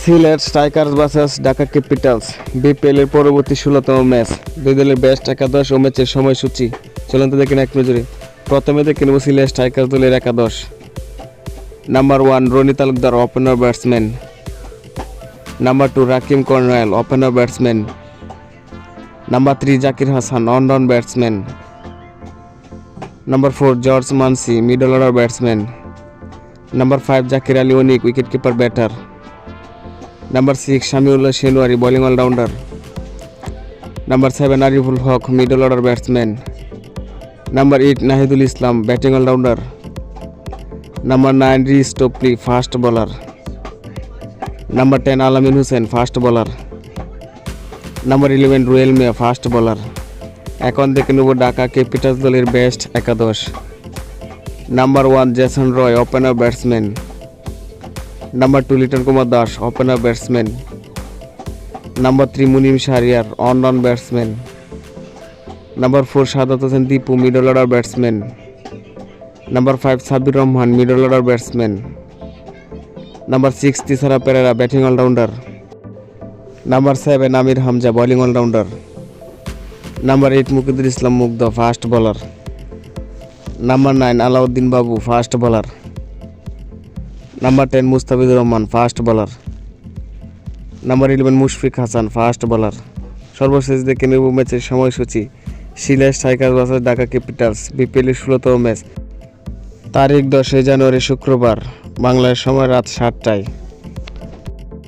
Sylhet strikers versus Dhaka Capitals BPL এর পরবর্তী 16তম match. দুই দলের বেস্ট একাদশ ও ম্যাচের সময়সূচি চলন্ত দেখেন এক নজরে। প্রথমে দেখে নেব সিলেট স্ট্রাইকার্স দলের একাদশ। Number 1 Rony Talukdar, opener batsman. Number 2 Rahkeem Cornwall, opener batsman. Number 3 Zakir Hasan, one batsman. Number 4 George Munsey, middle order batsman. Number 5 Zakir Ali Anik, wicket keeper batter. Number 6 Shamiullah Shinwari, bowling allrounder. Number 7 Ariful Haque, middle order batsman. Number 8 Nahidul Islam, batting allrounder. Number 9 Reece Topley, fast bowler. Number 10 Alamin Hossain, fast bowler. Number 11 রুয়েল Miah, fast bowler. এখন দেখে নেব Dhaka Capitals দলের best একাদশ। Number 1 Jason Roy, opener batsman. Number 2 Liton Kumar Das, opener batsman. Number 3 Munim Shahriar, one batsman. Number 4 Sadat Hossain Dipu, middle order batsman. Number 5 Sabbir Rahman, middle order batsman. Number 6 Thisara Perera, batting allrounder. Number 7 Amir Hamza, bowling allrounder. Number 8 Mukidul Islam Mugdho, fast bowler. Number 9 Alauddin Babu, fast bowler. Number 10 Mustafizur Rahman, fast bowler. Number 11 Mushfiq Hasan, fast bowler. সর্বশেষ দেখে নেব ম্যাচের সময়সূচি। Sylhet strikers versus Dhaka Capitals BPL এর 16তম match. তারিখ 10 জানুয়ারি শুক্রবার, বাংলাদেশ সময় রাত 7টায়।